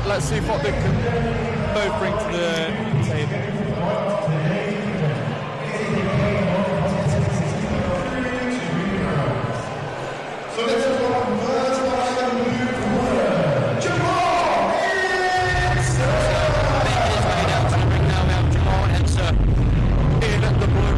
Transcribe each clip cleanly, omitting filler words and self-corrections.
let's see what they can both bring to the table. So this is what I'm first by the blue corner, Jamal Ensor. Making his way down to the ring now. We have Jamal Ensor in the blue.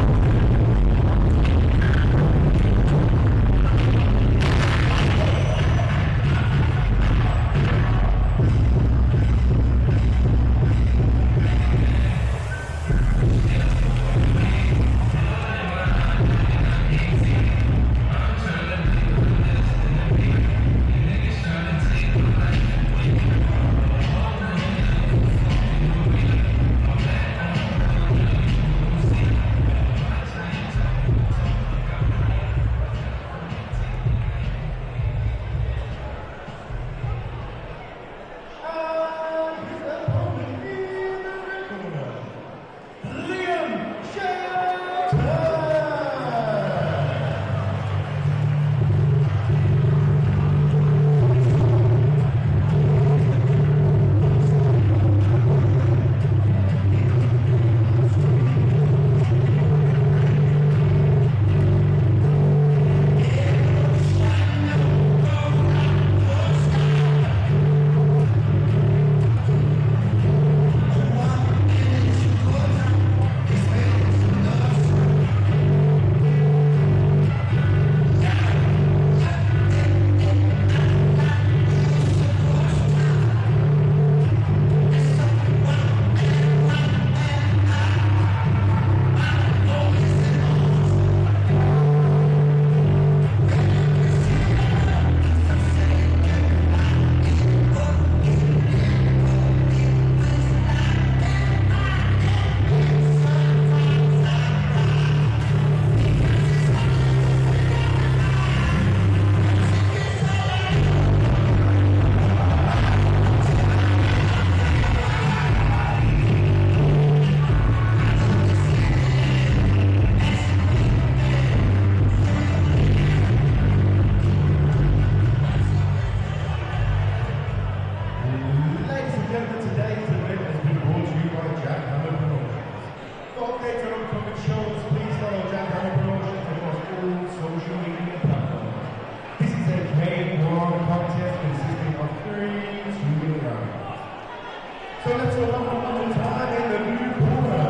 So let's welcome one more time in the blue corner,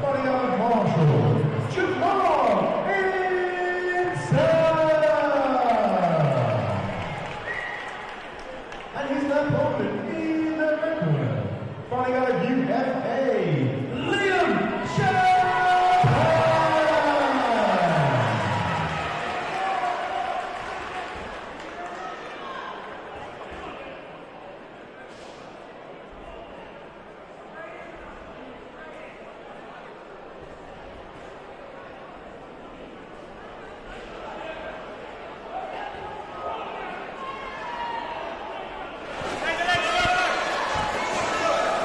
bodyguard Marshal, Jamal Ensor. And his opponent in the red corner, bodyguard USA, Shelton.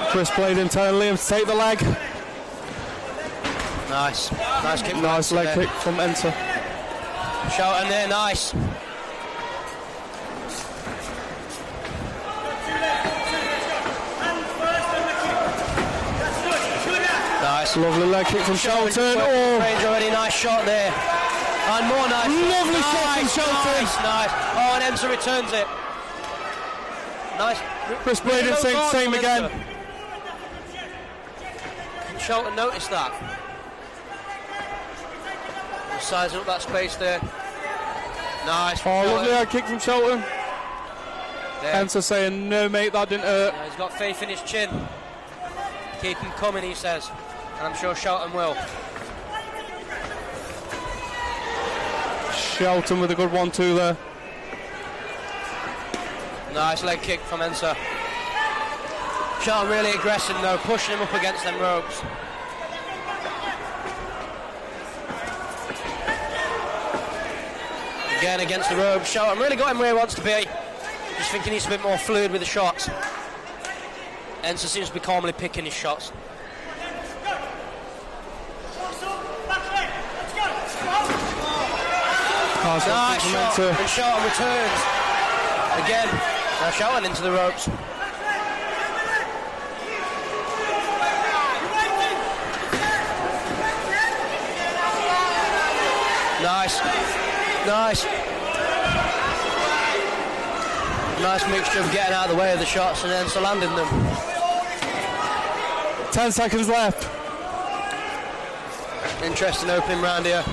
Chris Blade in telling Liam to take the leg. Nice. Nice kick. Nice leg kick from Ensor. Shelton there, nice. Nice. Lovely leg kick from Shelton. Oh. Range already, nice shot there. And more nice. Lovely shot from Shelton. Nice. Oh, and Ensor returns it. Nice. Chris Blade saying same again. Can Shelton notice that? Sizing up that space there. Nice. Oh, lovely leg kick from Shelton. Ensor saying, no mate, that didn't hurt. Yeah, he's got faith in his chin. Keep him coming, he says. And I'm sure Shelton will. Shelton with a good 1-2 there. Nice leg kick from Ensor. Shelton really aggressive though, pushing him up against them ropes. Again against the ropes. Shelton really got him where he wants to be. Just think he needs to be a bit more fluid with the shots. Ensor seems to be calmly picking his shots. Nice shot, and Shelton returns. Again, now Shelton into the ropes. Nice. Nice. Nice mixture of getting out of the way of the shots and then landing them. 10 seconds left. Interesting opening round here.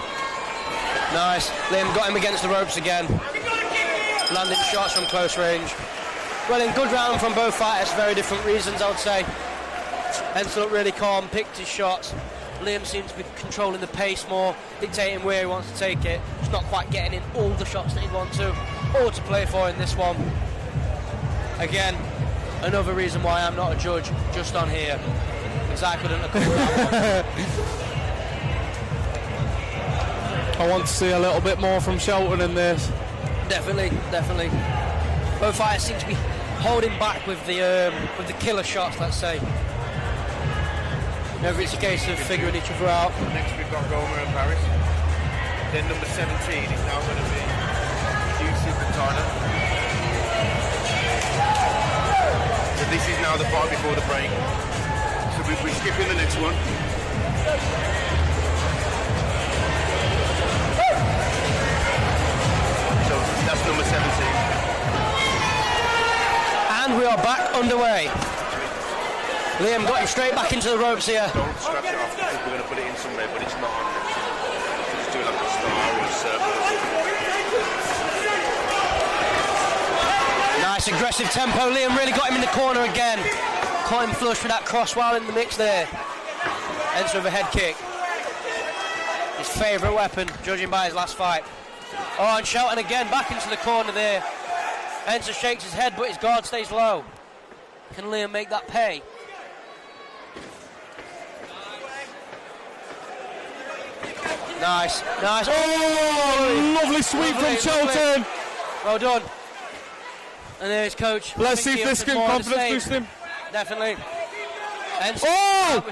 Nice. Liam got him against the ropes again. Landing shots from close range. Well, in good round from both fighters, very different reasons, I would say. Ensor looked really calm, picked his shots. Liam seems to be controlling the pace more, dictating where he wants to take it. Just not quite getting in all the shots that he'd want to, or to play for in this one. Again, another reason why I'm not a judge, just on here. Because I couldn't have called that one. I want to see a little bit more from Shelton in this. Definitely, definitely. Both fighters seem to be holding back with the killer shots, let's say. Whenever it's a case of figuring each other out. Next we've got Gomer and Paris. Then number 17 is now going to be Yusuf and Tyler. So this is now the fight before the break. So we're skipping the next one. So that's number 17. And we are back underway. Liam got him straight back into the ropes here. Don't scratch it off because we're going to put it in somewhere, but it's not on there. So just do like a star or a circle or something. Nice aggressive tempo. Liam really got him in the corner again. Caught him flush with that cross while in the mix there. Ensor with a head kick. His favourite weapon, judging by his last fight. Oh, and Shelton again back into the corner there. Ensor shakes his head, but his guard stays low. Can Liam make that pay? Nice, nice. Oh, lovely sweep from Shelton. Lovely. Well done. And there's coach. Let's see if this can confidence boost him. Definitely. Ensor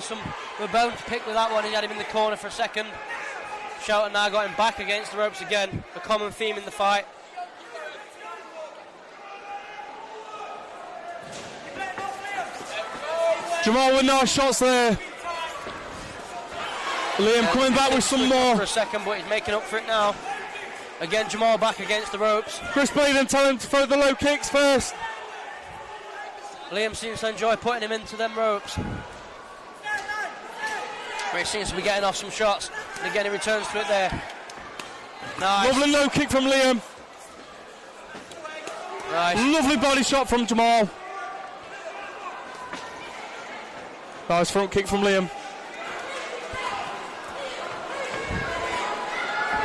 with bones picked with that one. He had him in the corner for a second. Shelton now got him back against the ropes again. A common theme in the fight. Jamal with nice shots there. Liam coming back with some more. For a second, but he's making up for it now. Again, Jamal back against the ropes. Chris Baden tell him to throw the low kicks first. Liam seems to enjoy putting him into them ropes. He seems to be getting off some shots. And again, he returns to it there. Nice. Lovely low kick from Liam. Nice. Lovely body shot from Jamal. Nice front kick from Liam.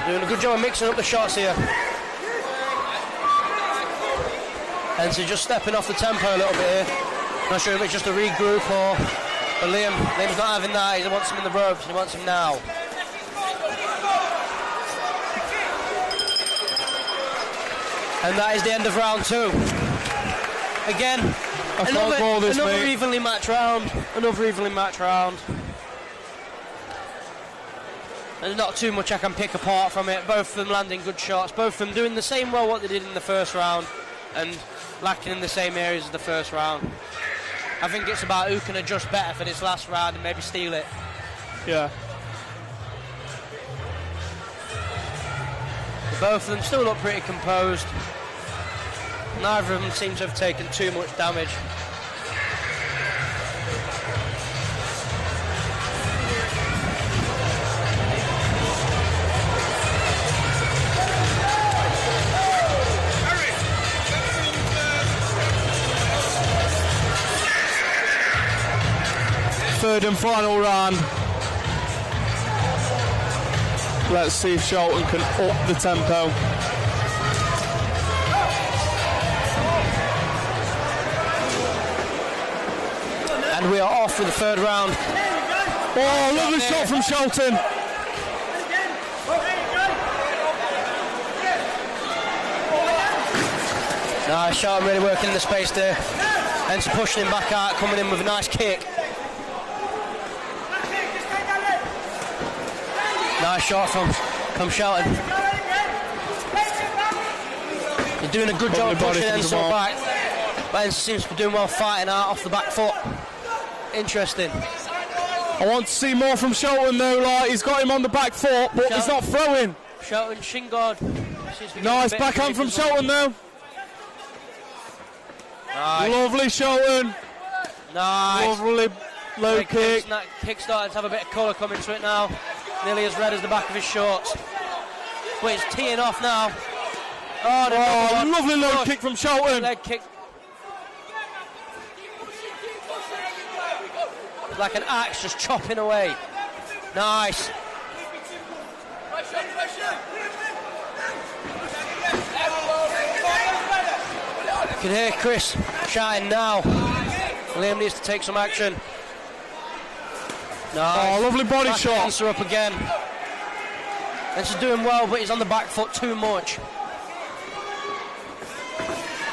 Doing a good job of mixing up the shots here. Ensor just stepping off the tempo a little bit here. Not sure if it's just a regroup or... But Liam's not having that. He wants him in the ropes. He wants him now. And that is the end of round 2. Again, another evenly matched round. Another evenly matched round. There's not too much I can pick apart from it. Both of them landing good shots. Both of them doing the same well what they did in the first round and lacking in the same areas as the first round. I think it's about who can adjust better for this last round and maybe steal it. Yeah. Both of them still look pretty composed. Neither of them seem to have taken too much damage. Third and final round. Let's see if Shelton can up the tempo. And we are off with the third round. Oh, lovely shot from Shelton. Nice shot, really working in the space there. Ensor pushing him back out, coming in with a nice kick. Nice shot from Shelton. He's doing a good job of pushing Ensor back. But Ensor seems to be doing well fighting out off the back foot. Interesting. I want to see more from Shelton though, like he's got him on the back foot, but he's not throwing. Shelton, shin guard. Nice backhand from Shelton though. Nice. Lovely Shelton. Nice. Lovely low kick. Kick starting to have a bit of colour coming to it now. Nearly as red as the back of his shorts. But it's teeing off now. Oh, lovely low kick from Shelton. Leg kick. Like an axe just chopping away. Nice. You can hear Chris shouting now. Liam needs to take some action. Nice. Oh, lovely body shot. Ensor up again. Ensor's doing well, but he's on the back foot too much.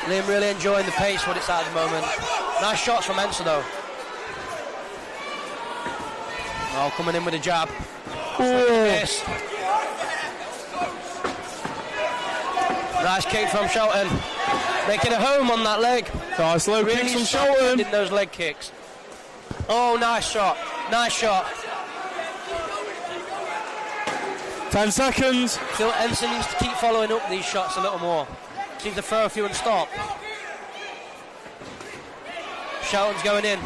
Liam really enjoying the pace what it's at the moment. Nice shots from Ensor though. Oh, coming in with a jab. Yes. Nice kick from Shelton. Making a home on that leg. Nice low Really kicks from Shelton. In those leg kicks. Oh, nice shot. Nice shot. 10 seconds. I feel Ensor needs to keep following up these shots a little more. Seems to throw a few and stop. Shelton's going in.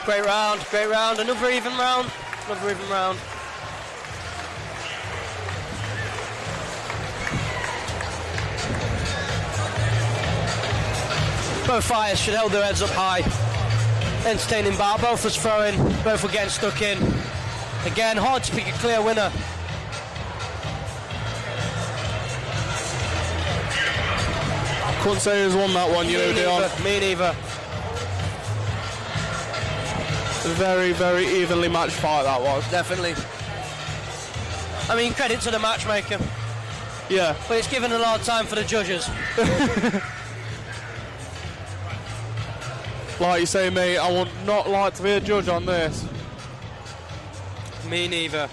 Great round, great round. Another even round. Another even round. Both fighters should hold their heads up high. Entertaining bout. Both was throwing. Both were getting stuck in. Again, hard to pick a clear winner. Couldn't say who's won that one, you know, Dion. Me neither. A very, very evenly matched fight that was. Definitely. I mean, credit to the matchmaker. Yeah. But it's given a lot of time for the judges. Like you say, mate, I would not like to be a judge on this. Me neither.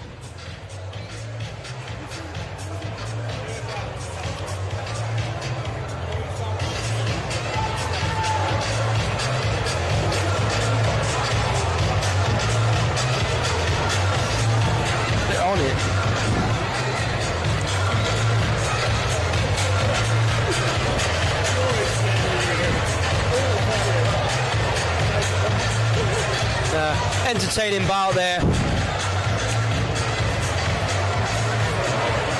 Bit on it. Entertaining bout there,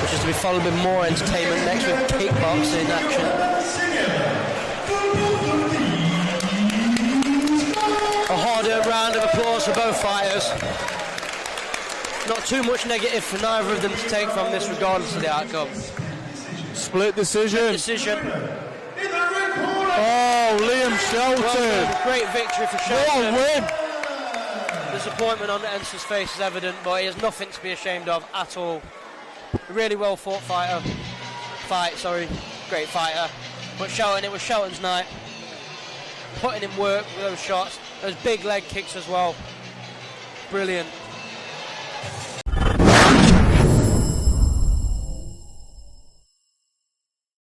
which is to be followed with more entertainment next with kickboxing action. A harder round of applause for both fighters. Not too much negative for neither of them to take from this regardless of the outcome. Split decision. Decision. Oh, Liam Shelton. Well, great victory for Shelton. What a win. Disappointment on Ensor's face is evident, but he has nothing to be ashamed of at all. A really well fought great fighter. But Shelton, it was Shelton's night. Putting in work with those shots, those big leg kicks as well. Brilliant.